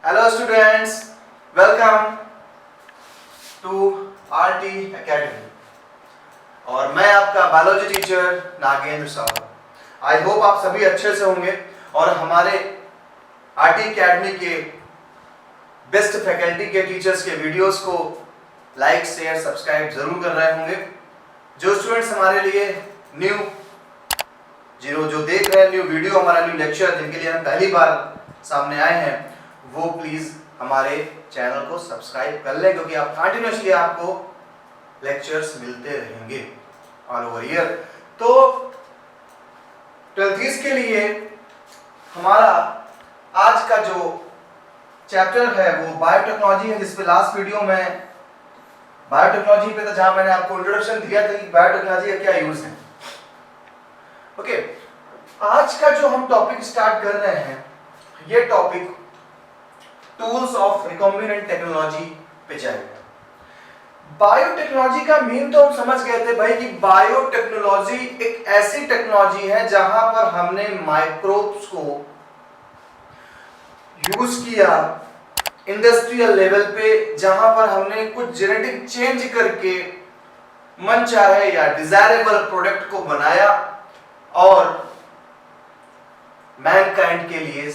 Hello students, welcome to RT Academy और मैं आपका बायोलॉजी टीचर नागेंद्र साहब। आई होप आप सभी अच्छे से होंगे और हमारे RT Academy के बेस्ट फैकल्टी के टीचर्स के वीडियोस को लाइक शेयर सब्सक्राइब जरूर कर रहे होंगे। जो स्टूडेंट्स हमारे लिए न्यू जो देख रहे हैं न्यू वीडियो, हमारा न्यू लेक्चर जिनके लिए हम पहली बार सामने आए हैं, वो प्लीज हमारे चैनल को सब्सक्राइब कर लें क्योंकि आप कंटिन्यूअसली आपको लेक्चर्स मिलते रहेंगे ऑल ओवर ईयर। तो 12th के लिए हमारा आज का जो चैप्टर है वो बायोटेक्नोलॉजी है, जिसपे लास्ट वीडियो में बायोटेक्नोलॉजी पे था जहां मैंने आपको इंट्रोडक्शन दिया था कि बायोटेक्नोलॉजी का क्या यूज है। ओके, आज का जो हम टॉपिक स्टार्ट कर रहे हैं ये topic tools of recombinant technology पे जाएगा। बायोटेक्नोलॉजी का मीन तो हम समझ गए थे भाई कि बायोटेक्नोलॉजी एक ऐसी टेक्नोलॉजी है जहां पर हमने माइक्रोब्स को यूज किया इंडस्ट्रियल लेवल पे, जहां पर हमने कुछ जेनेटिक चेंज करके मन चाहे या डिजायरेबल प्रोडक्ट को बनाया और मैनकाइंड के लिए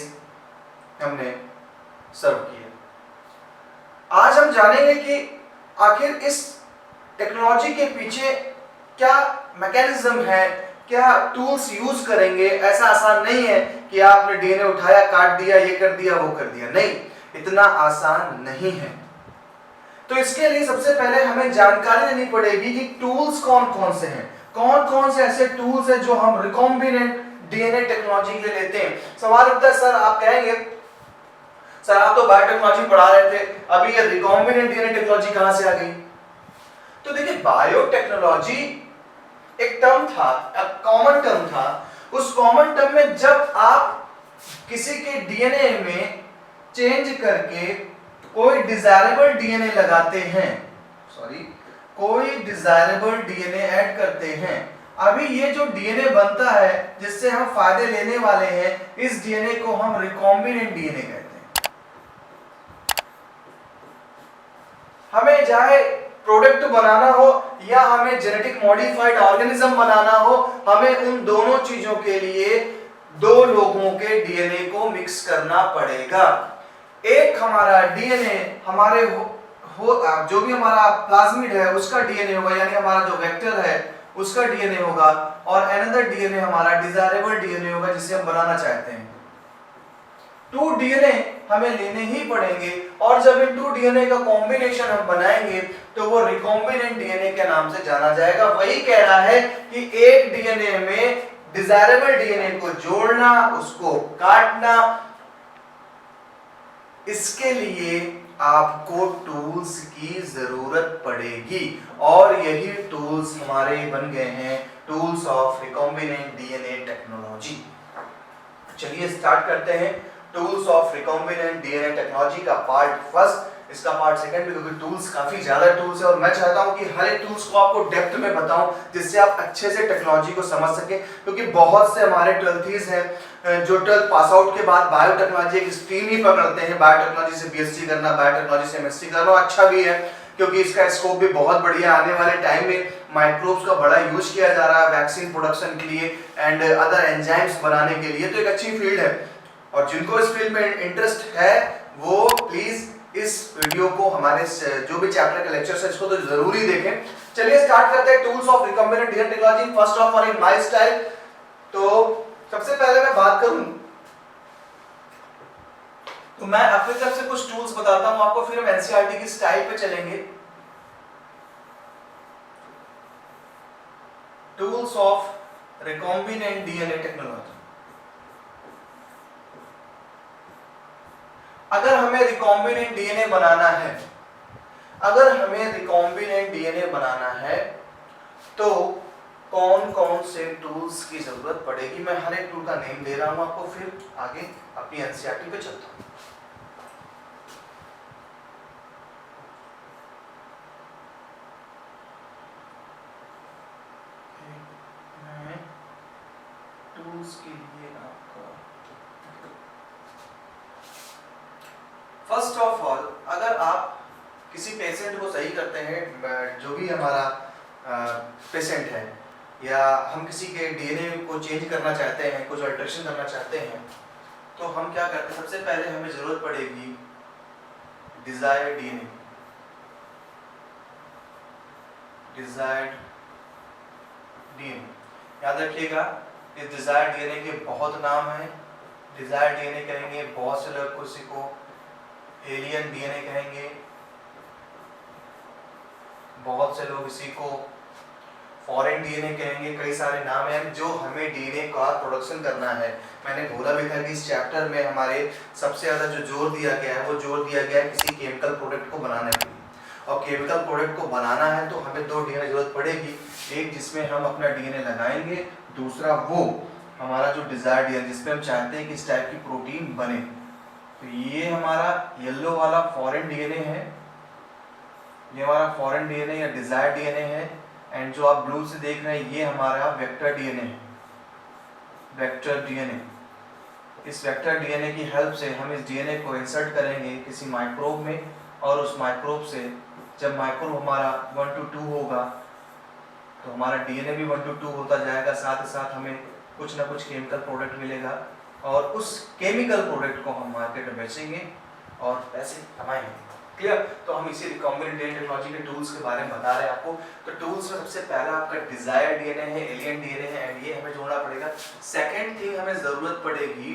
हमने सर्व किया। आज हम जानेंगे कि आखिर इस टेक्नोलॉजी के पीछे क्या मैकेनिज्म है, क्या टूल्स यूज करेंगे। ऐसा आसान नहीं है कि आपने डीएनए उठाया, काट दिया, ये कर दिया, वो कर दिया, नहीं, इतना आसान नहीं है। तो इसके लिए सबसे पहले हमें जानकारी लेनी पड़ेगी कि टूल्स कौन कौन से हैं, कौन कौन से ऐसे टूल्स हैं जो हम रिकॉम्बिनेंट डीएनए टेक्नोलॉजी के लिए लेते हैं। सवाल उठता है, सर आप कहेंगे सर आप तो बायोटेक्नोलॉजी पढ़ा रहे थे, अभी ये रिकॉम्बिनेंट डीएनए टेक्नोलॉजी कहां से आ गई। तो देखिए, बायोटेक्नोलॉजी एक टर्म था, एक कॉमन टर्म था। उस कॉमन टर्म में जब आप किसी के डीएनए में चेंज करके कोई डिजायरेबल डीएनए लगाते हैं, कोई डिजायरेबल डीएनए ऐड करते हैं, अभी ये जो डीएनए बनता है जिससे हम फायदे लेने वाले हैं, इस डीएनए को हम रिकॉम्बिनेंट डीएनए कहते हैं। हमें चाहे प्रोडक्ट बनाना हो या हमें जेनेटिक मॉडिफाइड ऑर्गेनिज्म बनाना हो, हमें उन दोनों चीजों के लिए दो लोगों के डीएनए को मिक्स करना पड़ेगा। एक हमारा डीएनए हमारे जो भी हमारा प्लाज्मिड है उसका डीएनए होगा, यानी हमारा जो वेक्टर है उसका डीएनए होगा, और अनदर डीएनए हमारा डिजायरेबल डीएनए होगा जिसे हम बनाना चाहते हैं। 2 डीएनए हमें लेने ही पड़ेंगे और जब इन 2 डीएनए का कॉम्बिनेशन हम बनाएंगे तो वो रिकॉम्बिनेंट डीएनए के नाम से जाना जाएगा। वही कह रहा है कि एक डीएनए में डिजायरेबल डीएनए को जोड़ना, उसको काटना, इसके लिए आपको टूल्स की जरूरत पड़ेगी और यही टूल्स हमारे बन गए हैं tools of recombinant DNA technology. चलिए स्टार्ट करते हैं tools of recombinant DNA technology का पार्ट फर्स्ट, इसका पार्ट सेकंड भी, क्योंकि टूल्स काफी ज्यादा टूल्स है और मैं चाहता हूं कि हर एक टूल्स को आपको डेप्थ में बताऊं जिससे आप अच्छे से टेक्नोलॉजी को समझ सकें। क्योंकि बहुत से हमारे 12th हैं जो 12th पास आउट के बाद बायोटेक्नोलॉजी एक स्ट्रीम ही पकड़ते हैं, बायोटेक्नोलॉजी से बीएससी करना, बायोटेक्नोलॉजी से एमएससी करना, अच्छा भी है क्योंकि इसका स्कोप भी बहुत बढ़िया। आने वाले टाइम में माइक्रोब्स का बड़ा यूज किया जा रहा है वैक्सीन प्रोडक्शन के लिए एंड अदर एंजाइम्स बनाने के लिए, तो एक अच्छी फील्ड है और जिनको इस फील्ड में इंटरेस्ट है वो प्लीज इस वीडियो को, हमारे जो भी चैप्टर के लेक्चर्स है इसको तो जरूरी देखें। चलिए स्टार्ट करते हैं tools of recombinant DNA technology. First of all in my style, तो सबसे पहले मैं बात करूं तो मैं अपनी तरफ से कुछ टूल्स बताता हूं आपको, फिर हम एनसीईआरटी की स्टाइल पे चलेंगे। Tools of recombinant DNA technology. अगर हमें रिकॉम्बिनेंट डीएनए बनाना है, तो कौन कौन से टूल्स की जरूरत पड़ेगी, मैं हर एक टूल का नेम दे रहा हूं आपको, फिर आगे अपनी एनसीईआरटी पे चलता हूं। टूल्स के लिए आपका फर्स्ट ऑफ ऑल अगर आप किसी पेशेंट को सही करते हैं, जो भी हमारा पेशेंट है, या हम किसी के डीएनए को चेंज करना चाहते हैं, कुछ अल्टरेशन करना चाहते हैं, तो हम क्या करते हैं, सबसे पहले हमें ज़रूरत पड़ेगी डिजायर्ड डीएनए। डिजायर्ड डीएनए याद रखिएगा, इस डिजायर्ड डीएनए के बहुत नाम हैं। डिजायर्ड डीएनए कहेंगे, बहुत से लोग किसी को एलियन डीएनए कहेंगे, बहुत से लोग इसी को फॉरेन डीएनए कहेंगे, कई सारे नाम हैं जो हमें डीएनए का प्रोडक्शन करना है। मैंने बोला भी था कि इस चैप्टर में हमारे सबसे ज़्यादा जो जोर दिया गया है वो जोर दिया गया है किसी केमिकल प्रोडक्ट को बनाने के लिए। और केमिकल प्रोडक्ट को बनाना है तो हमें दो डीएनए जरूरत पड़ेगी, एक जिसमें हम अपना डीएनए लगाएंगे, दूसरा वो हमारा जो डिजायर्ड डीएनए जिसमें हम चाहते हैं कि इस टाइप की प्रोटीन बने। तो ये हमारा येलो वाला फॉरेन डीएनए है, ये हमारा फॉरेन डीएनए या डिजायर्ड डीएनए है। एंड जो आप ब्लू से देख रहे हैं ये हमारा वेक्टर डीएनए है, वेक्टर डीएनए। इस वेक्टर डीएनए की हेल्प से हम इस डीएनए को इंसर्ट करेंगे किसी माइक्रोब में, और उस माइक्रोब से जब माइक्रोब हमारा 1 to 2 होगा तो हमारा डीएनए भी 1 to 2 होता जाएगा, साथ ही साथ हमें कुछ ना कुछ केमिकल प्रोडक्ट मिलेगा, और उस केमिकल प्रोडक्ट को हम मार्केट में बेचेंगे और पैसे कमाएंगे। क्लियर? तो हम इसी रिकॉम्बिनेंट डीएनए टेक्नोलॉजी के टूल्स के बारे में बता रहे हैं आपको। तो टूल्स में सबसे पहला आपका डिजायर्ड डीएनए है, एलियन डीएनए है, एंड ये हमें जोड़ना पड़ेगा। सेकंड थिंग हमें जरूरत पड़ेगी,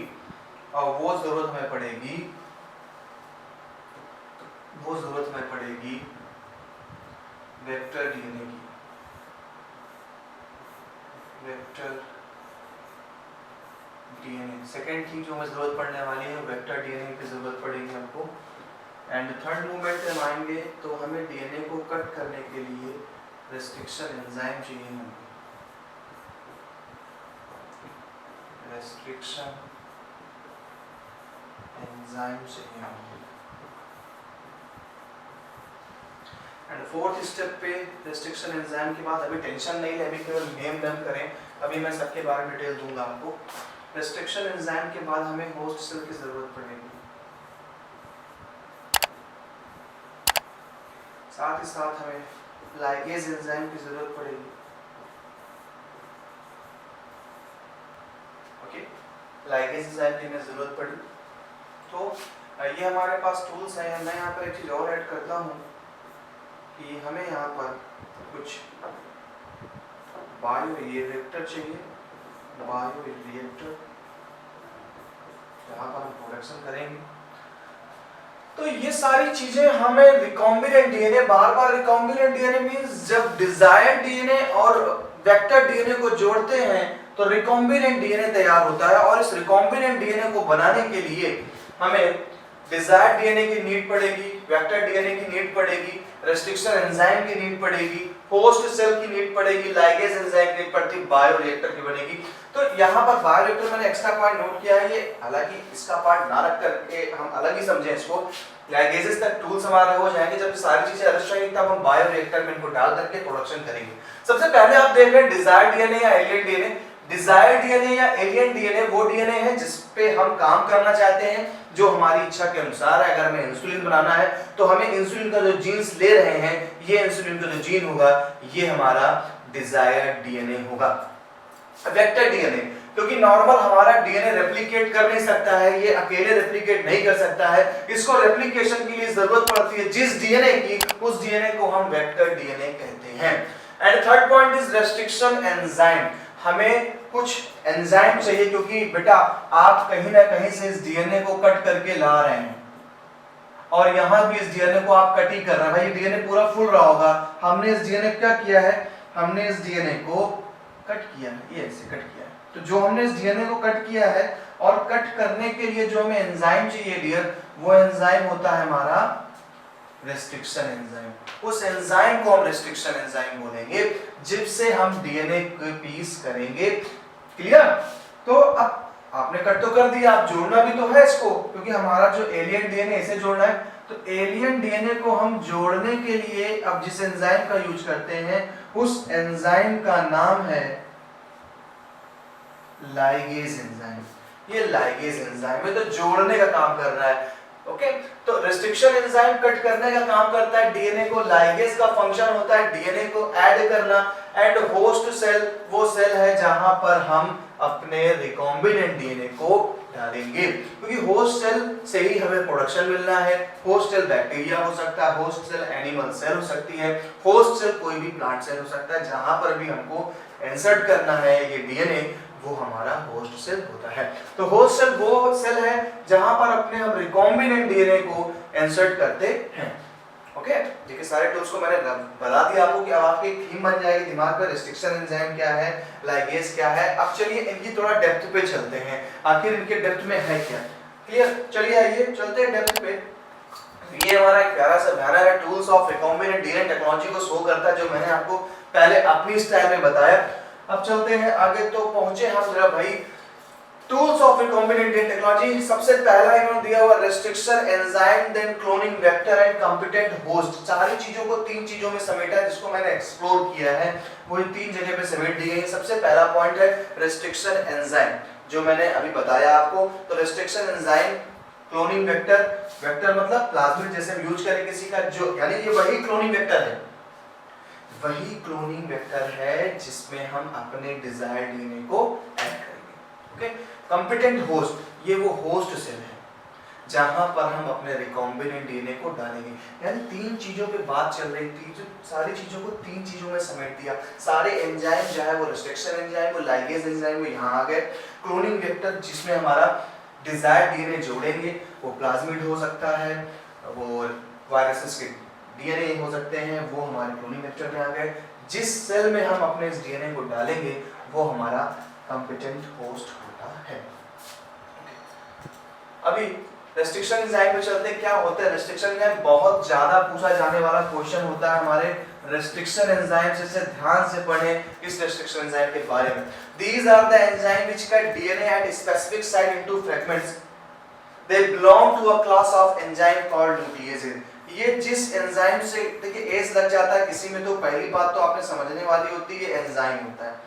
और वो जरूरत हमें पड़ेगी वेक्टर डीएनए की। वेक्टर डीएनए सेकंड थिंग जो हमें जरूरत पड़ने वाली है, वेक्टर डीएनए की जरूरत पड़ेगी हमको। एंड थर्ड मूवमेंट हम आएंगे तो हमें डीएनए को कट करने के लिए रेस्ट्रिक्शन एंजाइम चाहिए हमें। रेस्ट्रिक्शन एंजाइम चाहिए हमें। एंड फोर्थ स्टेप पे रेस्ट्रिक्शन एंजाइम के बाद, अभी टेंशन नहीं ले, अभी केवल नेम डन करें, अभी मैं सबके बारे में डिटेल दूंगा आपको। रेस्ट्रिक्शन एंजाइम के बाद हमें होस्ट सेल की जरूरत पड़ेगी, साथ ही साथ हमें लाइगेज एंजाइम की जरूरत पड़ेगी। ओके, लाइगेज एंजाइम की हमें जरूरत पड़ी। तो ये हमारे पास टूल्स हैं। मैं यहाँ पर एक चीज़ और ऐड करता हूँ कि हमें यहाँ पर कुछ बायो रिएक्टर चाहिए, बायो रिएक्टर जहाँ पर हम प्रोडक्शन करेंगे। तो ये सारी चीजें हमें रिकॉम्बिनेंट डीएनए, बार बार रिकॉम्बिनेंट डीएनए मींस जब डिजायर्ड डीएनए और वेक्टर डीएनए को जोड़ते हैं तो रिकॉम्बिनेंट डीएनए तैयार होता है, और इस रिकॉम्बिनेंट डीएनए को बनाने के लिए हमें डिजायर्ड डीएनए की नीड पड़ेगी, वेक्टर डीएनए की नीड पड़ेगी, रेस्ट्रिक्शन एंजाइम की नीड पड़ेगी, होस्ट सेल की नीड पड़ेगी, लाइगेज एंजाइम की नीड पड़ती, बायोरिएक्टर की बनेगी। तो यहाँ पर बायोरिएक्टर मैंने एक्स्ट्रा पॉइंट नोट किया है, ये हालांकि इसका पार्ट ना रख करके हम अलग ही समझें इसको। लाइगेजेस तक टूल्स हमारे हो जाएंगे, जब सारी चीजें अलग रहेंगी तब हम बायोरिएक्टर में इनको डाल करके प्रोडक्शन करेंगे। सबसे पहले आप देख रहे हैं डिजायर्ड डीएनए या एलियन डीएनए। डिजायर्ड डीएनए या एलियन डीएनए वो डीएनए है जिस पे हम काम करना चाहते हैं, जो हमारी इच्छा के अनुसार है। अगर हमें इंसुलिन बनाना है तो हमें इंसुलिन का जो जीन्स ले रहे हैं, ये इंसुलिन का जो जीन होगा ये हमारा डिजायर्ड डीएनए होगा। वेक्टर डीएनए, क्योंकि नॉर्मल हमारा डीएनए रेप्लिकेट कर नहीं सकता है, ये अकेले रेप्लिकेट नहीं कर सकता है, इसको रेप्लिकेशन के लिए जरूरत पड़ती है जिस डीएनए की, उस डीएनए को हम वेक्टर डीएनए कहते हैं। And third point is restriction enzyme. हमें कुछ एंजाइम चाहिए, क्योंकि बेटा आप कहीं ना कहीं से इस डीएनए को कट करके ला रहे हैं, और यहाँ भी इस डीएनए को आप कट ही कर रहे हैं। भाई डीएनए पूरा फुल रहा होगा, हमने इस डीएनए क्या किया है, हमने इस डीएनए को कट किया है, ये ऐसे कट किया है। तो जो हमने इस डीएनए को कट किया है, और कट करने के लिए जो हमें एंजाइम चाहिए डियर, वो एंजाइम होता है हमारा रेस्ट्रिक्शन एंजाइम। उस एंजाइम को हम रेस्ट्रिक्शन एंजाइम बोलेंगे, जिससे हम डीएनए को पीस करेंगे। क्लियर? तो अब आपने कट तो कर दिया, आप जोड़ना भी तो है इसको, क्योंकि हमारा जो एलियन डीएनए इसे जोड़ना है। तो एलियन डीएनए को हम जोड़ने के लिए अब जिस एंजाइम का यूज करते हैं, उस एंजाइम का नाम है लाइगेज एंजाइम। ये लाइगेज एंजाइम है, तो जोड़ने का काम कर रहा है। ओके, तो रेस्ट्रिक्शन एंजाइम कट करने का काम करता है डीएनए को, लाइगेज का फंक्शन होता है डीएनए को ऐड करना, एंड होस्ट सेल वो सेल है जहां पर हम अपने रिकॉम्बिनेंट डीएनए को डालेंगे, क्योंकि होस्ट सेल से ही हमें प्रोडक्शन मिलना है। होस्ट सेल बैक्टीरिया हो सकता है, होस्ट सेल एनिमल सेल हो सकती है, होस्ट सेल कोई भी प्लांट सेल हो सकता है, जहां पर भी हमको इंसर्ट करना है ये डीएनए वो हमारा होस्ट सेल होता है। तो होस्ट सेल वो सेल है जहां पर अपने हम रिकॉम्बिनेंट डीएनए को इंसर्ट करते हैं। ओके, देखिए सारे टूल्स को मैंने बता दिया आपको कि अब आपकी थीम बन जाएगी दिमाग में, रेस्ट्रिक्शन एंजाइम क्या है, लाइगेज क्या है। अब चलिए इनकी थोड़ा डेप्थ पे चलते हैं, आखिर इनके डेप्थ में है क्या। क्लियर, चलिए आइए चलते हैं डेप्थ पे। ये हमारा एक प्यारा सा बैनर है, tools of recombinant DNA technology को शो करता है, जो मैंने आपको पहले अपनी स्टाइल में बताया। अब चलते हैं आगे, तो पहुंचे हम जरा भाई tools of recombinant DNA technology. सबसे पहला इन्होंने दिया हुआ restriction enzyme, then cloning vector and competent host. सारी चीजों को तीन चीजों में समेटा है, जिसको मैंने एक्सप्लोर किया है वो इन तीन जगह पे समेट दी गई है। सबसे पहला पॉइंट है रेस्ट्रिक्शन एंजाइम, जो मैंने अभी बताया आपको। तो restriction enzyme, cloning vector, vector मतलब प्लाज्मिड जैसे हम यूज करें किसी का, जो यानी ये वही क्लोनिंग वेक्टर है, वही क्लोनिंग वेक्टर है जिसमें हम अपने डिजायर्ड डीएनए को ऐड करेंगे। ओके, कॉम्पिटेंट होस्ट, ये वो होस्ट सेल है जहां पर हम अपने रिकॉम्बिनेंट डीएनए को डालेंगे। यानी तीन चीजों पे बात चल रही थी, जो सारी चीजों को तीन चीजों में समेट दिया। सारे एंजाइम जो है वो रेस्ट्रिक्शन एंजाइम, वो लाइगेज एंजाइम, वो यहाँ आ गए। क्लोनिंग वेक्टर जिसमें हमारा डिजायर्ड डीएनए जोड़ेंगे, वो प्लाज्मिड हो सकता है, वो वायरसेस के डीएनए हो सकते हैं, वो हमारे क्लोनिंग वेक्टर में आ गए। जिस सेल में हम अपने इस डीएनए को डालेंगे वो हमारा कॉम्पिटेंट होस्ट होता है। अभी रेस्ट्रिक्शन एंजाइम पे चलते हैं, क्या होता है रेस्ट्रिक्शन एंजाइम। बहुत ज्यादा पूछा जाने वाला क्वेश्चन होता है हमारे रेस्ट्रिक्शन एंजाइम से ध्यान से पढ़ें इस रेस्ट्रिक्शन एंजाइम के बारे में। These are the enzyme which cut DNA at a specific site into fragments. They belong to a class of enzyme called nucleases. ये जिस एंजाइम से, देखिए एज लग जाता है किसी में, तो पहली बात तो आपने समझने वाली होती है ये एंजाइम होता है।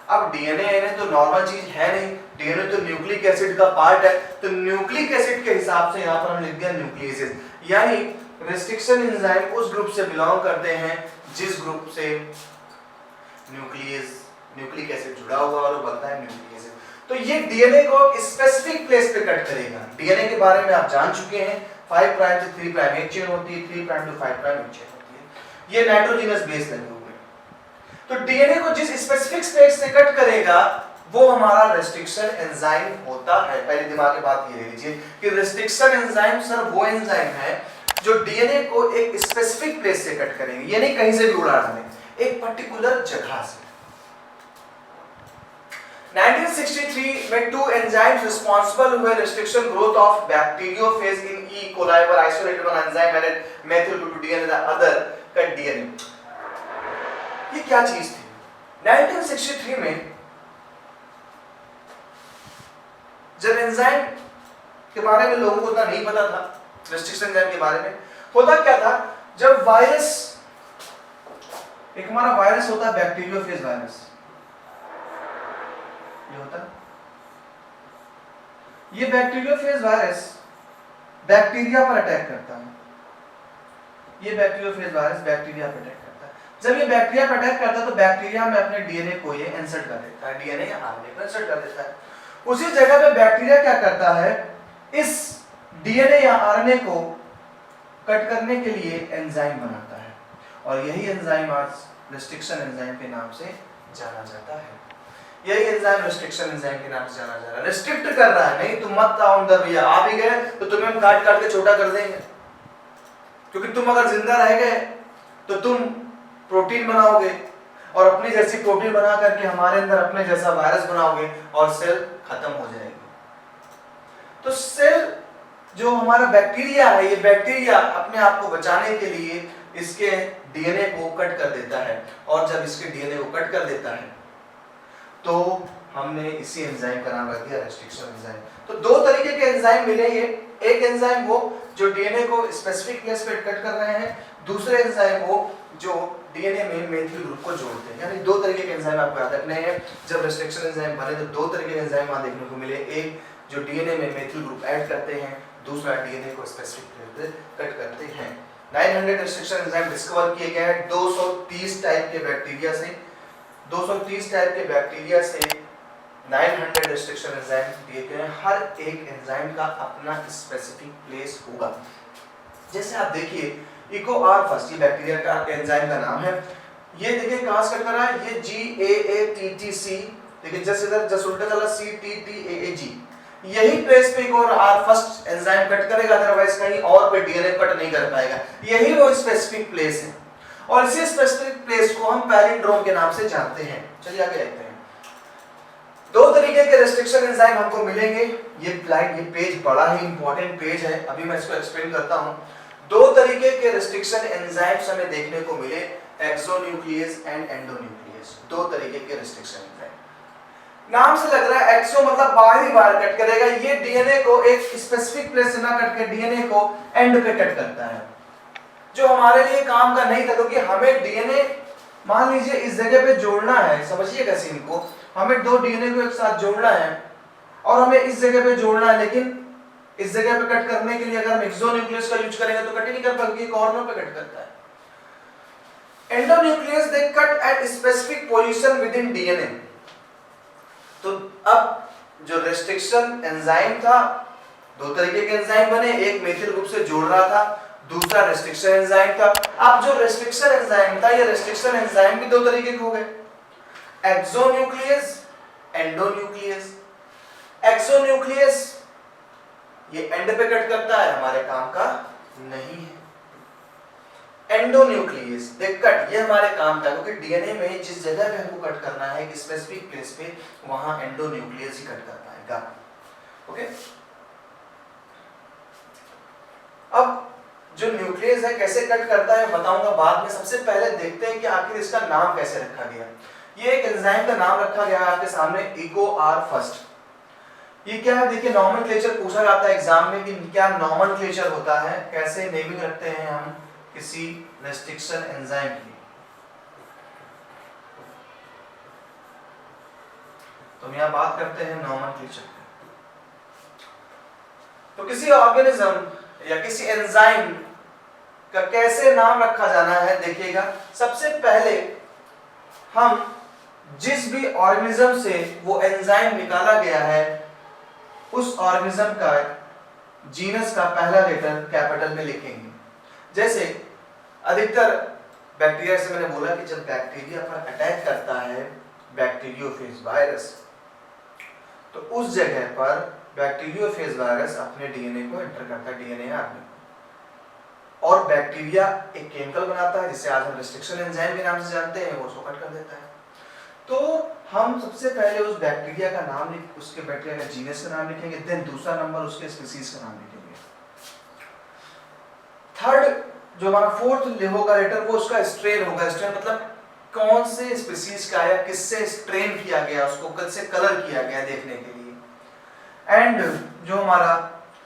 अब डीएनए तो नॉर्मल चीज है नहीं, डीएनए तो न्यूक्लिक एसिड का पार्ट है, तो न्यूक्लिक एसिड के हिसाब से यहाँ पर हम लिख दिया न्यूक्लियेसेस। यानी रेस्ट्रिक्शन एंजाइम उस ग्रुप से बिलोंग करते हैं जिस ग्रुप से न्यूक्लिक एसिड जुड़ा हुआ और वो बनता है न्यूक्लिक एसिड। तो ये डीएनए को स्पेसिफिक प्लेस पे कट करेगा। डीएनए के बारे में आप जान चुके हैं, 5 प्राइम से 3 प्राइम एक चेन होती है, 3 प्राइम टू 5 प्राइम एक चेन होती है। ये नाइट्रोजनस बेस लगे हुए। तो डीएनए को जिस स्पेसिफिक स्पेस से कट करेगा वो हमारा रेस्ट्रिक्शन एंजाइम होता है। पहले दिमाग में बात ये ले लीजिए कि रेस्ट्रिक्शन एंजाइम सर वो एंजाइम है जो डीएनए को एक स्पेसिफिक प्लेस से कट करेंगे, ये नहीं कहीं से भी उड़ा डालें, एक पर्टिकुलर जगह से। 1963 में 2 एंजाइम्स रिस्पांसिबल हुए restriction growth of bacteriophage in E coli were isolated one enzyme added methyl to DNA, the other cut DNA. ये क्या चीज थी? 1963 में जब एंजाइम के बारे में लोगों को उतना नहीं पता था, रेस्ट्रिक्शन एंजाइम के बारे में, होता क्या था जब वायरस, एक हमारा वायरस होता है बैक्टीरियोफेज वायरस, ये होता, ये बैक्टीरियोफेज वायरस बैक्टीरिया पर अटैक करता है। ये बैक्टीरियोफेज वायरस बैक्टीरिया पर अटैक करता है। जब ये बैक्टीरिया पर अटैक करता है तो बैक्टीरिया में अपने डीएनए को ये इंसर्ट कर देता है, डीएनए या आरएनए को इंसर्ट कर देता है। उसी जगह पे बैक्टीरिया क्या करता है, इस डीएनए या आरएनए को कट करने के लिए एंजाइम बनाता है, और यही एंजाइम आज रेस्ट्रिक्शन एंजाइम के नाम से जाना जाता है। यही एंजाइम रेस्ट्रिक्शन एंजाइम के नाम से जाना जा रहा है। रेस्ट्रिक्ट कर रहा है, नहीं तुम मत आओ अंदर भैया, आ भी गए तो तुम्हें हम काट काट के छोटा कर देंगे, क्योंकि तुम अगर जिंदा रह गए तो तुम प्रोटीन बनाओगे और अपनी जैसी प्रोटीन बना करके हमारे अंदर अपने जैसा वायरस बनाओगे और सेल खत्म हो जाएगी। तो सेल जो हमारा बैक्टीरिया है, ये बैक्टीरिया अपने आप को बचाने के लिए इसके डीएनए को कट कर देता है, और जब इसके डीएनए को कट कर देता है तो हमने इसी एंजाइम का नाम रख दिया रेस्ट्रिक्शन एंजाइम। तो दो तरीके के एंजाइम मिले ये, एक एंजाइम वो जो डीएनए को स्पेसिफिक प्लेस पे कट कर रहे हैं, दूसरे एंजाइम वो जो डीएनए में मेथिल ग्रुप को जोड़ते हैं। यानी दो तरीके के एंजाइम आपको याद रखने हैं। जब रेस्ट्रिक्शन एंजाइम बने तो दो तरीके के एंजाइम वहां देखने को मिले, एक जो डीएनए में मेथिल ग्रुप ऐड करते हैं, दूसरा डीएनए को स्पेसिफिक प्लेस पे कट करते हैं। 900 रेस्ट्रिक्शन एंजाइम डिस्कवर किए गए हैं 230 टाइप के बैक्टीरिया से। 230 टाइप के बैक्टीरिया से 900 रेस्ट्रिक्शन एंजाइम दिए गए हैं। हर एक एंजाइम का अपना स्पेसिफिक प्लेस होगा। जैसे आप देखिए इकोआर फर्स्ट, ये बैक्टीरिया का एंजाइम का नाम है। ये देखिए कहां से कट कर रहा है, ये GAATTC, देखिए जस्ट इधर जस्ट उल्टा चला CTTAAG, यही प्लेस पे इकोआर फर्स्ट एंजाइम कट करेगा, अदरवाइज कहीं और पे डीएनए कट नहीं कर पाएगा। यही वो स्पेसिफिक प्लेस है और इसी स्पेसिफिक प्लेस को हम पैलिंड्रोम के नाम से जानते हैं। चलिए आगे देखते हैं। दो तरीके के रेस्ट्रिक्शन एंजाइम हमको मिलेंगे। ये पेज बड़ा ही इंपॉर्टेंट पेज है, अभी मैं इसको एक्सप्लेन करता हूं। दो तरीके के रेस्ट्रिक्शन एंजाइम्स हमें देखने को मिले, एक्सोन्यूक्लियस एंड एंडोन्यूक्लियस। दो तरीके के रेस्ट्रिक्शन एंजाइम। नाम से लग रहा है एक्सो मतलब बाहर कट करेगा, ये डीएनए को एक स्पेसिफिक प्लेस से ना कट के डीएनए को एंड पे कट करता है, जो हमारे लिए काम का नहीं था, क्योंकि हमें डीएनए मान लीजिए इस जगह पे जोड़ना है, समझिएगा सीन को, हमें दो डीएनए को एक साथ जोड़ना है और हमें इस जगह पे जोड़ना है, लेकिन इस जगह पे कट करने के लिए अगर हम एक्सोन्यूक्लियस का यूज करेंगे तो कट ही नहीं कर पाएंगे, कॉर्नर पे कट करता है। Endonuclease they cut at specific position with in DNA. तो अब जो रेस्ट्रिक्शन एंजाइम था, दो तरीके के एंजाइम बने, एक मेथिल ग्रुप से जोड़ रहा था, दूसरा रेस्ट्रिक्शन एंजाइम था। अब जो रेस्ट्रिक्शन एंजाइम था, ये रेस्ट्रिक्शन एंजाइम भी दो तरीके के हो गए, एक्सोन्यूक्लियस, एंडोन्यूक्लियस। एक्सोन्यूक्लियस ये एंड पे कट करता है, हमारे काम का नहीं है। एंडोन्यूक्लियस दे कट, ये हमारे काम का, क्योंकि डीएनए में जिस जगह पे हमको कट करना है एक स्पेसिफिक प्लेस पे, वहां एंडोन्यूक्लियस ही कट कर पाएगा। ओके, अब जो न्यूक्लियस है कैसे कट करता है बताऊंगा बाद में। सबसे पहले देखते हैं कि आखिर इसका नाम कैसे रखा गया। ये एक एंजाइम का नाम रखा गया है आपके सामने, इकोआर फर्स्ट। ये क्या है, देखिए नॉमेनक्लेचर पूछा जाता है एग्जाम में कि क्या नॉमेनक्लेचर होता है, कैसे नेमिंग रखते हैं हम किसी रेस्ट्रिक्शन एंजाइम की। तो हम यहां बात करते हैं नॉमेनक्लेचर। तो किसी ऑर्गेनिज्म या किसी एंजाइम का कैसे नाम रखा जाना है, देखिएगा। सबसे पहले हम जिस भी ऑर्गेनिज्म से वो एंजाइम निकाला गया है, उस ऑर्गेनिज्म का जीनस का पहला लेटर कैपिटल में लिखेंगे। जैसे अधिकतर बैक्टीरिया से मैंने बोला कि जब बैक्टीरिया पर अटैक करता है बैक्टीरियोफेज वायरस, तो उस जगह पर बैक्टीरियोफेज वायरस अपने डीएनए को एंटर करता है, डीएनए आरएनए, और बैक्टीरिया एक केमिकल बनाता है जिसे आज हम रेस्ट्रिक्शन एंजाइम के नाम से जानते हैं, वो उसको कट कर देता है। तो हम सबसे पहले उस बैक्टीरिया का नाम उसके बैक्टीरिया का जीनस का नाम लिखेंगे, देन दूसरा नंबर उसके स्पीसीज का नाम लिखेंगे। थर्ड जो हमारा फोर्थ होगा लेटर, वो उसका स्ट्रेन होगा। स्ट्रेन मतलब कौन से स्पीसीज का या किससे स्ट्रेन किया गया, उसको किससे कलर किया गया देखने के लिए। एंड जो हमारा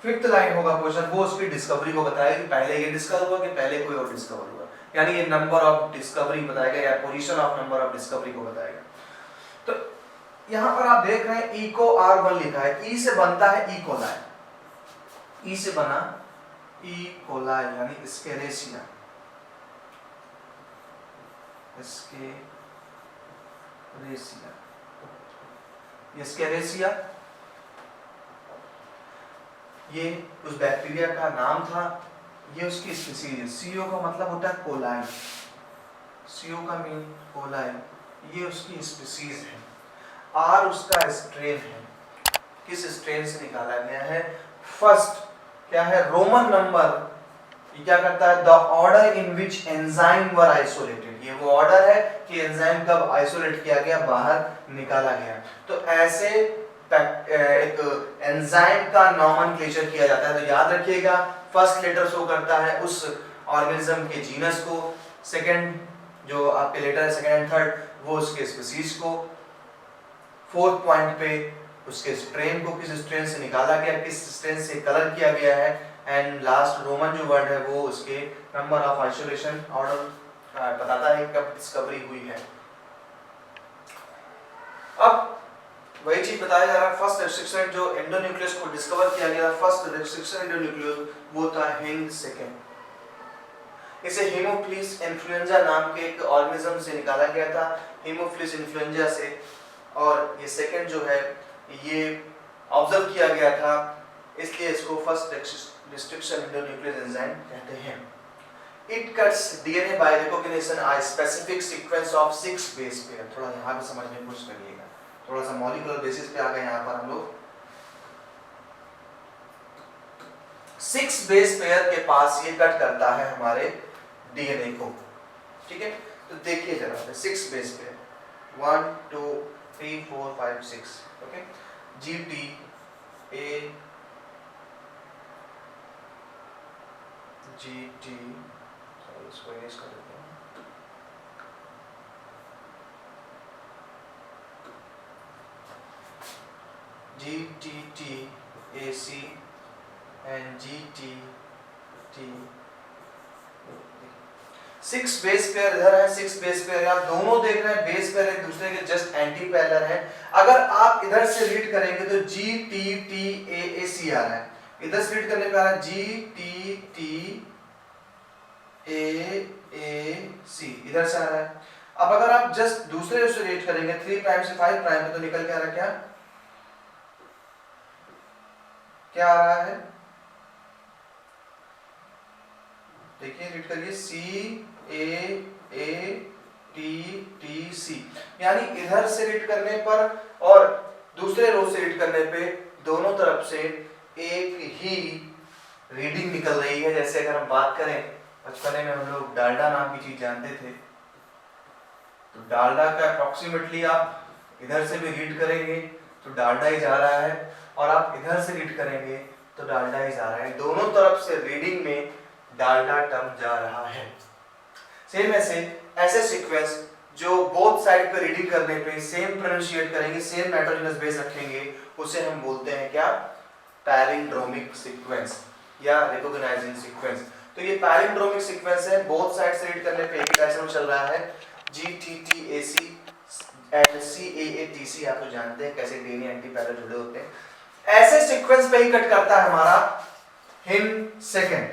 फिफ्थ लाइन होगा पोजीशन, वो उसकी डिस्कवरी को बताएगा कि पहले ये डिस्कवर हुआ कि पहले कोई और डिस्कवर हुआ, यानी ये नंबर ऑफ डिस्कवरी बताएगा या position of number of discovery को बताएगा। तो यहां पर आप देख रहे हैं इकोआर1 लिखा है, ई से बनता है इकोलाई, ई से बना इकोलाई यानी एस्केरेसिया, एस्केरेसिया ये उस बैक्टीरिया का नाम था, ये उसकी स्पीसीज है। सीओ का मतलब होता है कोलाई, सीओ का मीन कोलाई, ये उसकी स्पीसीज है। आर उसका स्ट्रेन है, किस स्ट्रेन से निकाला गया है। फर्स्ट क्या है, रोमन नंबर, ये क्या करता है, the order in which enzyme were isolated, ये वो ऑर्डर है कि एंजाइम कब आइसोलेट किया गया, बाहर निकाला गया। तो ऐसे एक एंजाइम का नॉमेनक्लेचर किया जाता है। तो याद रखिएगा, फर्स्ट लेटर शो करता है उस ऑर्गेनिज्म के जीनस को, सेकंड जो आपके लेटर है सेकंड एंड थर्ड वो उसके स्पीसीज को, फोर्थ पॉइंट पे उसके स्ट्रेन को, किस स्ट्रेन से निकाला गया, किस स्ट्रेन से कलर किया गया है, एंड लास्ट रोमन जो वर्ड है वो उसके नंबर ऑफ आइसोलेशन ऑर्डर बताता है कब डिस्कवरी हुई है। अब वही चीज बताया जा रहा है। फर्स्ट रेस्ट्रिक्शन जो एंडोन्यूक्लियस को डिस्कवर किया गया, फर्स्ट रेस्ट्रिक्शन एंडोन्यूक्लियस, वो था हिंद सेकेंड। इसे हीमोफिलस इन्फ्लुएंजा नाम के एक ऑर्गेनिज्म से निकाला गया था, हीमोफिलस इन्फ्लुएंजा से। और ये सेकेंड जो है ये ऑब्जर्व किया गया था, इसलिए इसको फर्स्ट रेस्ट्रिक्शन एंडोन्यूक्लियस एंजाइम कहते हैं। It cuts DNA by recognition a specific sequence of 6 base pair। थोड़ा यहाँ पे समझने की कोशिश करिएगा, थोड़ा सा मॉलिक्यूलर बेसिस पे आ गए यहाँ पर हम लोग। 6 बेस पेयर के पास ये कट करता है हमारे डीएनए को, ठीक है। तो देखिए जरा 6 base pair, 1 2 3 4 5 6, okay. GT A GT, इसको erase कर देते हैं। GTT AC and GTT। 6 base pair इधर है, 6 बेस पेयर, आप दोनों देख रहे हैं बेस पेयर एक दूसरे के जस्ट एंटी पैरेलल है। अगर आप इधर से रीड करेंगे तो GTTAAC आ रहा है, इधर से रीड करने पे आ रहा है GTTAAC, इधर से आ रहा है। अब अगर आप जस्ट दूसरे से रीड करेंगे 3 प्राइम से 5 प्राइम पे तो निकल के आ रहा है क्या आ रहा है, देखिए रीड करिए CAATTC। यानी इधर से रीड करने पर और दूसरे रो से रीड करने पे दोनों तरफ से एक ही रीडिंग निकल रही है। जैसे अगर हम बात करें, बचपने में हम लोग डाल्डा नाम की चीज जानते थे, तो डाल्डा का अप्रोक्सीमेटली आप इधर से भी रीड करेंगे तो डाल्डा ही जा रहा है, और आप इधर से रीड करेंगे तो डाल्डा ही जा रहा है। दोनों तरफ से रीडिंग में डाल्डा टर्म जा रहा है। सेम ऐसे सीक्वेंस जो बोथ साइड पे रीडिंग करने पे सेम प्रोनाउंसिएट करेंगे, सेम नाइट्रोजनस बेस रखेंगे, उसे हम बोलते हैं क्या, पैलिंड्रोमिक सीक्वेंस या रिकॉग्नाइजिंग सीक्वेंस। तो ये पैलिंड्रोमिक सीक्वेंस है, बोथ साइड से रीड करने पे एक ही डायरेक्शन में चल रहा है। GTTAC एंड CAATC आप तो जानते हैं कैसे डीएनए एंटी पैरेलल जुड़े होते हैं। ऐसे सीक्वेंस पे ही कट करता है हमारा हिंद सेकेंड।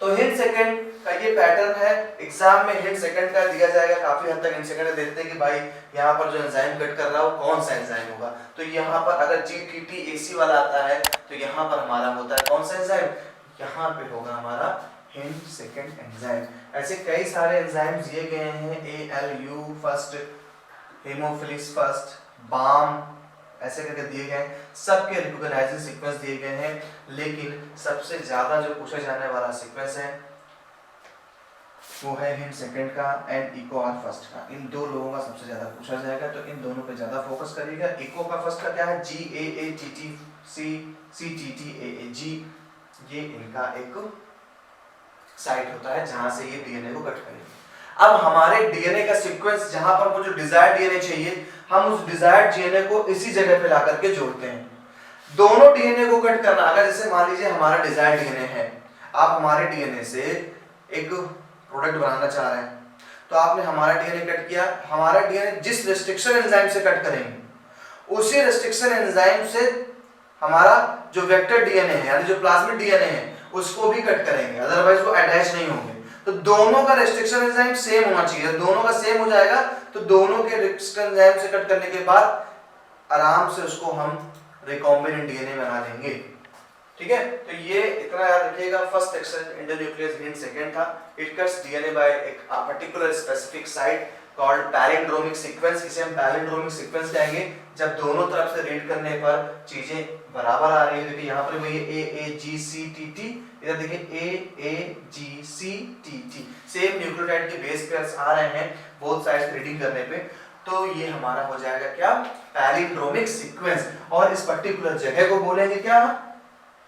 तो हिंद सेकेंड का ये पैटर्न है, एग्जाम में हिंद सेकेंड का दिया जाएगा। काफी हद तक हिंद सेकेंड देखते हैं कि भाई यहाँ पर जो एंजाइम कट कर रहा है वो कौन सा एंजाइम होगा। तो यहाँ पर अगर GTTAC वाला आता है तो यहाँ पर हमारा होता है कौन सा एंजाइम, यहाँ पे होगा हमारा हिंद सेकेंड एंजाइम। ऐसे कई सारे एंजाइम्स दिए गए हैं, ALU फर्स्ट, हेमोफिलिस फर्स्ट, BAM ऐसे करके दिए गए, सबके रिकॉग्नाइजिंग सीक्वेंस दिए गए हैं। लेकिन सबसे ज्यादा जो पूछा जाने वाला सीक्वेंस है वो है हिंद सेकंड का एंड इको आर फर्स्ट का। इन दो लोगों का सबसे ज्यादा पूछा जाएगा, तो इन दोनों पे ज्यादा फोकस करिएगा। इको का फर्स्ट का क्या है, GAATTC ये इनका एक साइट होता है जहां से ये डीएनए को कट करेंगे। अब हमारे डीएनए का सीक्वेंस जहां पर मुझे डिजायर्ड डीएनए चाहिए, हम उस डिजायर्ड डीएनए को इसी जगह पे ला करके जोड़ते हैं। दोनों डीएनए को कट करना, अगर जैसे मान लीजिए हमारा डिजायर्ड डीएनए है, आप हमारे डीएनए से एक प्रोडक्ट बनाना चाह रहे हैं, तो आपने हमारा डीएनए कट किया, हमारा डीएनए जिस रेस्ट्रिक्शन एंजाइम से कट करेंगे उसी रेस्ट्रिक्शन एंजाइम से हमारा जो वेक्टर डीएनए है यानी जो प्लाज्मिड डीएनए है उसको भी कट करेंगे, अदरवाइज वो अटैच नहीं होंगे। तो दोनों का रेस्ट्रिक्शन एंजाइम सेम होना चाहिए, दोनों का सेम हो जाएगा तो दोनों के रेस्ट्रिक्शन एंजाइम से कट करने के बाद आराम से उसको हम रिकॉम्बिनेंट डीएनए बना लेंगे। ठीक है, तो ये इतना याद रखिएगा। First action endonuclease Hind second था। इट कट्स डीएनए बाय एक particular specific site called palindromic sequence. इसे हम पैलिंड्रोमिक सीक्वेंस कहेंगे जब दोनों तरफ से रीड करने पर चीजें बराबर आ रही है। देखिए यहाँ पर वही AAGCTT, इधर देखिए AAGCTT, सेम न्यूक्लियोटाइड के बेस पेयर्स आ रहे हैं बोथ साइड्स रीडिंग करने पे, तो ये हमारा हो जाएगा क्या, पैलिंड्रोमिक सीक्वेंस। और इस पर्टिकुलर जगह को बोलेंगे क्या,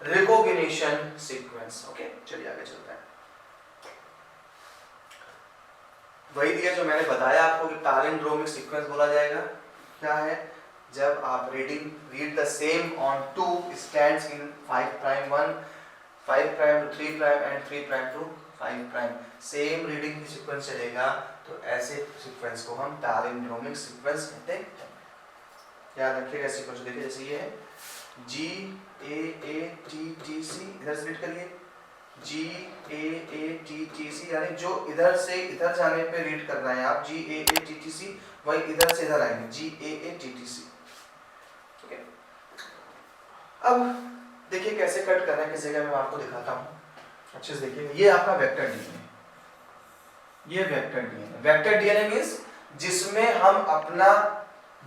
रिकॉग्निशन सीक्वेंस। ओके, चलिए आगे चलते हैं। वही दिया जो मैंने बताया आपको कि पैलिंड्रोमिक सीक्वेंस बोला जाएगा। क्या है, जब आप read the same on two stands in 5 prime 1, 5 prime to 3 prime and 3 prime to 5 prime, same reading की सीक्वेंस चलेगा, तो ऐसे सीक्वेंस को हम पैलिंड्रोमिक सीक्वेंस कहते हैं। याद रखिएगा इसी को। देखिए जैसे ये है GAATTC, इधर से रीड करिए GAATTC, यानी जो इधर से इधर जाने पे रीड करना है आप GAATTC, वही इधर से इधर आएंगे GAATTC। ठीक है, अब देखिए कैसे कट करना है किस जगह में, मैं आपको दिखाता हूँ अच्छे से। देखिए ये आपका वेक्टर डीएनए, ये vector DNA. Vector DNA means जिसमें हम अपना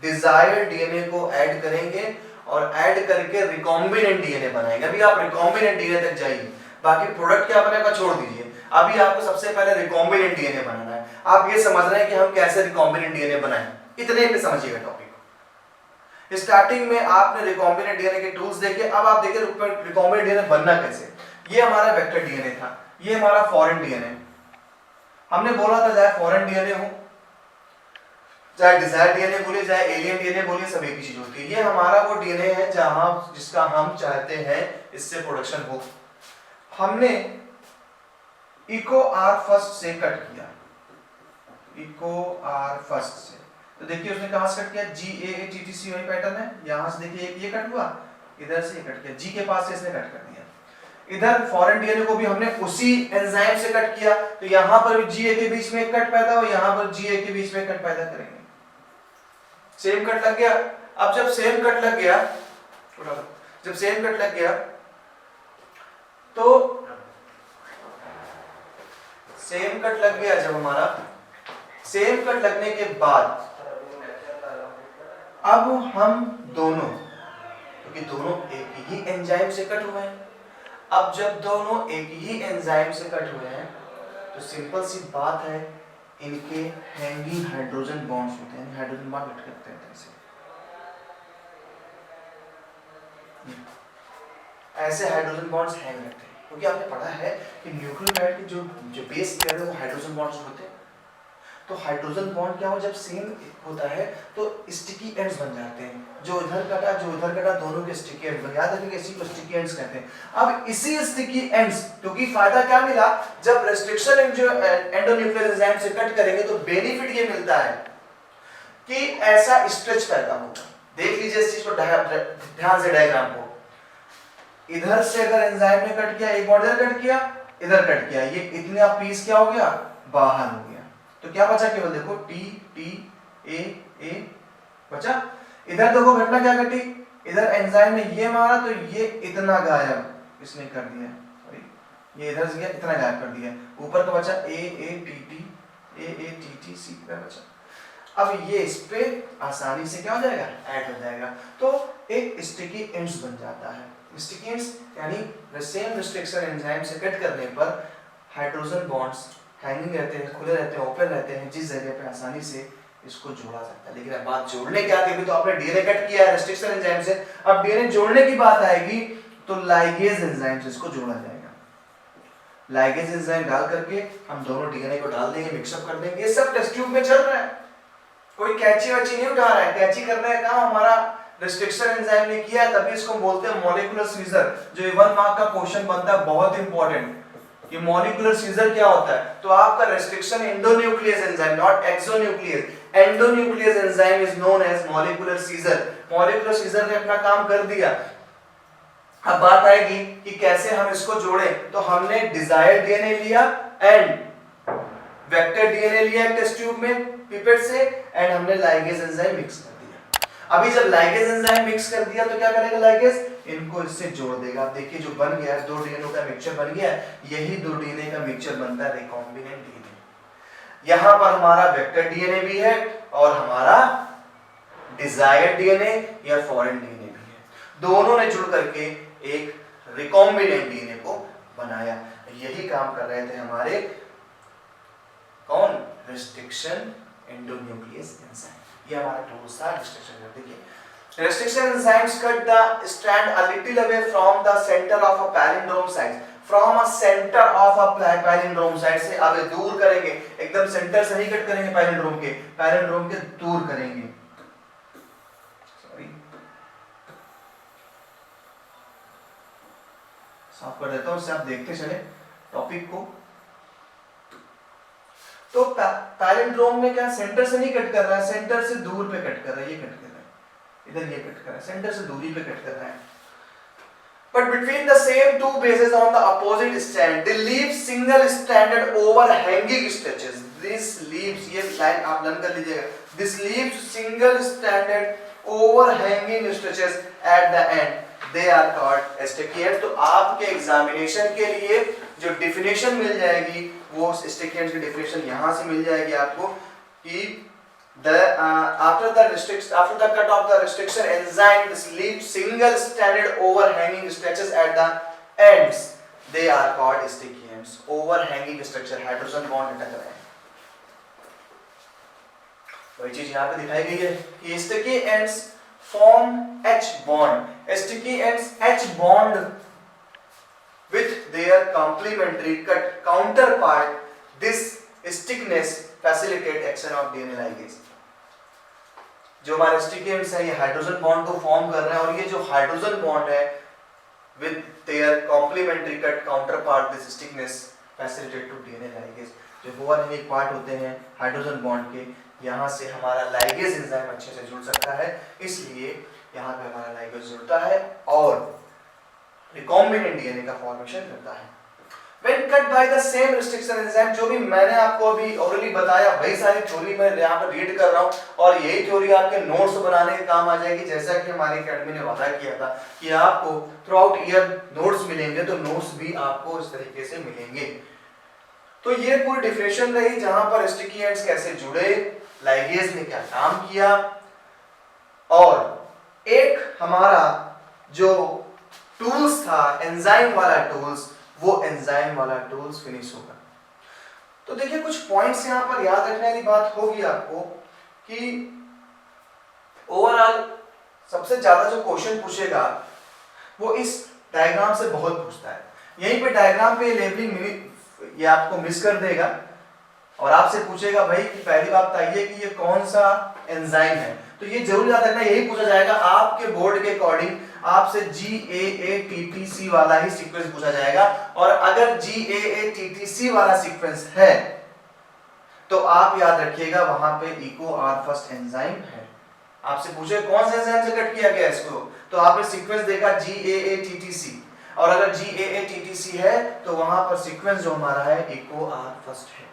डिजायर्ड डीएनए को ऐड करेंगे और ऐड करके रिकॉम्बिनेंट डीएनए बनाएंगे। अभी आप रिकॉम्बिनेंट डीएनए तक जाइए, बाकी प्रोडक्ट क्या बनेगा छोड़ दीजिए। अभी आपको सबसे पहले रिकॉम्बिनेंट डीएनए बनाना है। आप ये समझ रहे हैं कि हम कैसे रिकॉम्बिनेंट डीएनए बनाएं, इतने पे समझिएगा टॉपिक को। स्टार्टिंग में आपने रिकॉम्बिनेंट डीएनए के टूल्स देखे, अब आप देखिए रिकॉम्बिनेंट डीएनए बनना कैसे। ये हमारा वेक्टर डीएनए था, ये हमारा फॉरेन डीएनए। हमने बोला था चाहे फॉरेन डीएनए हो, चाहे डिजायर डीएनए बोलिए, चाहे एलियन डीएनए बोलिए, सब एक ही चीज होती है। ये हमारा वो डीएनए है जहां जिसका हम चाहते हैं इससे प्रोडक्शन हो। हमने इको आर फर्स्ट से कट किया, इको आर फर्स्ट से। तो देखिए उसने कहां से कट किया, GAATTC वही पैटर्न है। यहां से देखिए ये कट हुआ, इधर से ये कट किया, जी के पास से इसने कट कर दिया। इधर फॉरेन डीएनए को भी हमने उसी एंजाइम से कट किया, तो यहां पर भी GA के बीच में एक कट पैदा हो, यहां पर GA के बीच में कट पैदा करेंगे। सेम कट लग गया। अब जब सेम कट लग गया, जब सेम कट लग गया तो सेम कट लग गया, जब हमारा सेम कट लगने के बाद अब हम दोनों, क्योंकि दोनों एक ही एंजाइम से कट हुए हैं, अब जब दोनों एक ही एंजाइम से कट हुए हैं तो सिंपल सी बात है, इनके हैंगिंग हाइड्रोजन बॉन्ड्स होते हैं, हाइड्रोजन बॉन्ड लटकते हैं ऐसे हाइड्रोजन बॉन्ड्स हैंग रहते हैं, क्योंकि आपने पढ़ा है कि न्यूक्लियोटाइड के जो बेस पेयर है वो हाइड्रोजन बॉन्ड्स होते हैं। तो हाइड्रोजन बॉन्ड क्या हो, जब सेम होता है तो स्टिकी एंड्स बन जाते हैं, जो इधर कटा दोनों के स्टिकी एंड बन, याद रखिए इसी को स्टिकी एंड्स कहते हैं। अब इसी स्टिकी एंड्स, क्योंकि फायदा क्या मिला, जब रेस्ट्रिक्शन एंडोन्यूक्लियर एंजाइम से कट करेंगे तो बेनिफिट ये मिलता है कि ऐसा स्ट्रेच पैदा होगा। देख लीजिए इस चीज को ध्यान से, डायग्राम को। इधर से अगर एंजाइम ने कट किया, एक बॉन्ड इधर कट किया, इधर कट किया, ये इतना पीस क्या हो गया, बाहर हो गया। तो क्या बचा, केवल देखो T बचा। इधर देखो घटना क्या घटी, इधर एंजाइम ने ये मारा तो ये इतना गायब इसने कर दिया, सॉरी ये इधर से गया इतना गायब कर दिया। ऊपर का बचा AATTC बचा। अब ये इस पे आसानी से क्या हो जाएगा, ऐड हो जाएगा। तो एक स्टिकी एंड्स बन जाता है। स्टिकी एंड्स यानी सेम रिस्ट्रिक्शन एंजाइम से कट करने पर हाइड्रोजन बॉन्ड्स हैंगिंग रहते हैं, खुले रहते हैं, ओपन रहते हैं, जिस जगह पे आसानी से इसको जोड़ा जाता है। लेकिन अब बात जोड़ने की आती है, तो आपने डीएनए कट किया है रेस्ट्रिक्शन एंजाइम से, अब डीएनए जोड़ने की बात आएगी तो लाइगेज एंजाइम से इसको जोड़ा जाएगा। लाइगेज एंजाइम डाल करके हम दोनों डीएनए को डाल देंगे, मिक्सअप कर देंगे। ये सब टेस्ट ट्यूब में चल रहा है, कोई कैंची वैची नहीं उठा रहा है। कैंची करने का काम हमारा रेस्ट्रिक्शन एंजाइम ने किया है, तभी इसको बोलते हैं मॉलिक्यूलर सीजर, जो 1 मार्क का क्वेश्चन बनता है, बहुत इंपॉर्टेंट। ये मॉलिक्यूलर सीजर क्या होता है, तो आपका restriction endonuclease enzyme, not exonuclease, endonuclease enzyme is known as molecular scissor. Molecular scissor ने अपना काम कर दिया। अब बात आएगी कि कैसे हम इसको जोड़ें। तो हमने डिजायर्ड डीएनए लिया एंड वेक्टर डीएनए लिया टेस्ट ट्यूब में पिपेट से, एंड हमने लाइगेज एंजाइम मिक्स कर दिया। अभी जब लाइगेज एंजाइम मिक्स कर दिया तो क्या करेगा लाइगेज, इनको इससे जोड़ देगा। आप देखिए जो बन गया है, 2 डीएनए का मिक्सचर बन गया है, यही 2 डीएनए का मिक्सचर बनता है रिकॉम्बिनेंट डीएनए। यहां पर हमारा वेक्टर डीएनए भी है और हमारा डिजायर्ड डीएनए या फॉरेन डीएनए भी है। दोनों ने जुड़ करके एक रिकॉम्बिनेंट डीएनए को बनाया। यही काम कर रहे थे हमारे कौन, रेस्ट्रिक्शन एंडोन्यूक्लियस एंजाइम। ये हमारा टूल्स था रेस्ट्रिक्शन। देखिए restriction enzymes cut the strand a little away from the center of a palindrome site, from a center of a palindrome site से अब दूर करेंगे, एकदम सेंटर से नहीं कट करेंगे पैलिंड्रोम के दूर करेंगे। सॉरी साफ कर देता हूं, इससे आप देखते चले टॉपिक को। तो पैलिंड्रोम में क्या सेंटर से नहीं कट कर रहा है, सेंटर से दूर पे कट कर रहा है, ये कट कर रहा है। इधर ये कट कर रहा है, सेंटर से दूरी पे कट कर रहा है। But between the same two bases on the opposite stand, they leave single stranded overhanging stretches. This leaves, ये लाइन आप लर्न कर लीजिएगा. This leaves single stranded overhanging stretches at the end. They are called स्टिकियंट्स. तो आपके examination के लिए जो definition मिल जाएगी वो स्टिकियंट्स की डिफिनेशन यहाँ से मिल जाएगी आपको कि after the cut of the restriction enzyme leaves single stranded overhanging stretches at the ends. They are called sticky-ends. Overhanging structure hydrogen bond अटक रहे हैं. वही चीज यहाँ पे दिखाई गई है कि sticky ends form H bond. Sticky ends H bond with their complementary cut counterpart. This stickness facilitate action of DNA ligase. जो हमारे स्टिकी एंड्स है ये हाइड्रोजन बॉन्ड को फॉर्म कर रहे हैं और ये जो हाइड्रोजन बॉन्ड है with their complementary cut counterpart this stickness facilitate to DNA ligase. जो ओवरहैंगिंग पार्ट होते हैं हाइड्रोजन बॉन्ड के, यहाँ से हमारा लाइगेज एंजाइम अच्छे से जुड़ सकता है, इसलिए यहाँ पे हमारा लाइगेज जुड़ता है और रिकॉम्बिनेंट डीएनए का फॉर्मेशन करता है. When cut by the same restriction enzyme, जो भी मैंने आपको अभी ऑलरेडी बताया वही सारी थ्योरी मैं यहाँ पर रीड कर रहा हूँ और यही थ्योरी आपके नोट्स बनाने के काम आ जाएगी. जैसा कि हमारी एकेडमी ने वादा किया था कि आपको थ्रू आउट ईयर नोट्स मिलेंगे, तो नोट्स भी आपको इस तरीके से मिलेंगे. तो ये पूरी डिफिनेशन रही जहां पर स्टिकी एंड्स कैसे जुड़े, लाइगेज ने क्या काम किया, और एक हमारा जो टूल्स था एंजाइम वाला टूल्स, वो एंजाइम वाला टूल्स फिनिश होगा. तो देखिए कुछ पॉइंट्स यहाँ पर याद रखने वाली बात होगी आपको कि ओवरऑल सबसे ज्यादा जो क्वेश्चन पूछेगा वो इस डायग्राम से बहुत पूछता है. यहीं पे डायग्राम पे लेबलिंग ये आपको मिस कर देगा और आपसे पूछेगा भाई कि पहली बात बताइए कि ये कौन सा एंजाइम है. तो ये जरूर याद रखना, यही पूछा जाएगा आपके बोर्ड के अकॉर्डिंग. आपसे GAATTC वाला ही सीक्वेंस पूछा जाएगा और अगर GAATTC वाला सीक्वेंस है तो आप याद रखिएगा वहां पे इको आर फर्स्ट एंजाइम है. आपसे पूछे कौन से एंजाइम से कट किया गया इसको, तो आपने सीक्वेंस देखा GAATTC और अगर GAATTC है तो वहां पर सीक्वेंस जो हमारा है इको आर फर्स्ट है.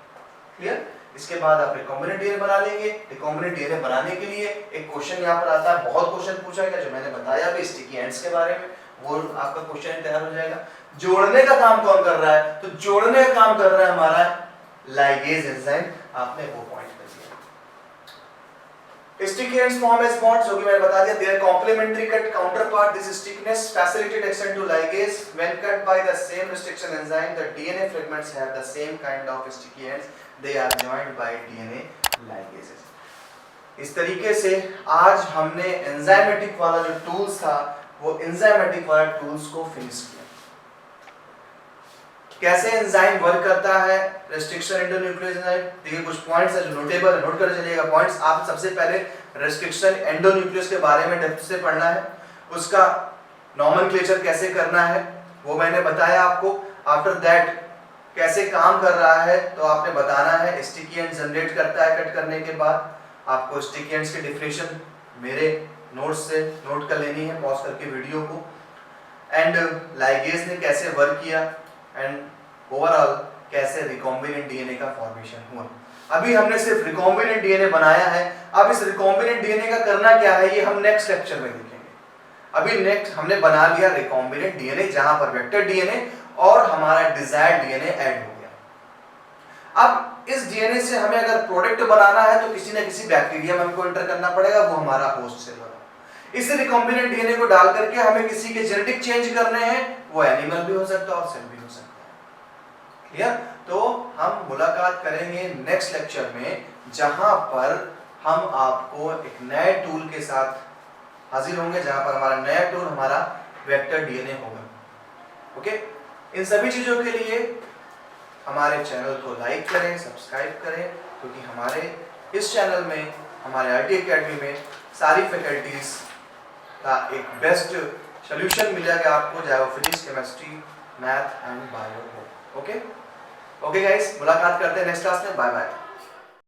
क्लियर? इसके बाद आप रिकॉम्बिनेंट डीएनए बना लेंगे. रिकॉम्बिनेंट डीएनए बनाने के लिए एक क्वेश्चन यहाँ पर आता है, बहुत क्वेश्चन पूछा गया जो मैंने बताया भी स्टिकी एंड्स के बारे में, वो आपका क्वेश्चन तैयार हो जाएगा. जोड़ने का काम कौन कर रहा है, तो जोड़ने का काम कर रहा है हमारा लाइगेज एंजाइम. आपने वो पॉइंट कर दिया. Sticky ends form as bonds, जो कि मैंने बता दिया. Their complementary cut counterpart, this stickiness facilitate action to ligase. When cut by the same restriction enzyme, the DNA fragments have the same kind of sticky ends. They are joined by DNA ligases. इस तरीके से आज हमने enzymatic वाला जो tools था वो enzymatic वाला टूल्स को फिनिश किया. कैसे एंजाइम वर्क करता है, रेस्ट्रिक्शन एंडोन्यूक्लियोज एंजाइम. देखिए कुछ पॉइंट्स है जो नोटेबल है, नोट कर चलिएगा पॉइंट्स. आप सबसे पहले रेस्ट्रिक्शन एंडोन्यूक्लियोज के बारे में डेप्थ से पढ़ना है, उसका नॉमेनक्लेचर कैसे करना है वो मैंने बताया आपको. आफ्टर दैट कैसे काम कर रहा है तो आपने बताना है. स्टिकी एंड जनरेट करता है कट करने के बाद. आपको स्टिकी एंड्स की डिफिनेशन मेरे नोट्स से नोट कर लेनी है पॉज करके वीडियो को. एंड लाइगेज ने कैसे वर्क किया एंड ओवरऑल कैसे रिकॉम्बिनेंट डीएनए का फॉर्मेशन हुआ. अभी हमने सिर्फ रिकॉम्बिनेंट डीएनए बनाया है. अब इस रिकॉम्बिनेंट डीएनए का करना क्या है ये हम नेक्स्ट लेक्चर में देखेंगे. अभी नेक्स्ट हमने बना लिया रिकॉम्बिनेंट डीएनए जहां पर वेक्टर डीएनए और हमारा डिजायर्ड डीएनए ऐड हो गया. अब इस डीएनए से हमें अगर प्रोडक्ट बनाना है तो किसी न किसी बैक्टीरिया में हमको एंटर करना पड़ेगा, वो हमारा होस्ट सेल होगा. इस रिकॉम्बिनेंट डीएनए को डाल करके हमें किसी के जेनेटिक चेंज करने हैं, वो एनिमल भी हो सकता है और सेल भी हो सकता है. क्लियर? तो हम मुलाकात करेंगे नेक्स्ट लेक्चर में जहां पर हम आपको एक नए टूल के साथ हाजिर होंगे, जहां पर हमारा नया टूल हमारा वेक्टर डीएनए होगा. ओके, इन सभी चीजों के लिए हमारे चैनल को लाइक करें, सब्सक्राइब करें, क्योंकि हमारे इस चैनल में हमारे आरटी एकेडमी में सारी फैकल्टीज का एक बेस्ट सॉल्यूशन मिलेगा आपको, चाहे वो physics, chemistry, math and bio हो. ओके गाइस, मुलाकात करते हैं नेक्स्ट क्लास में. Bye bye.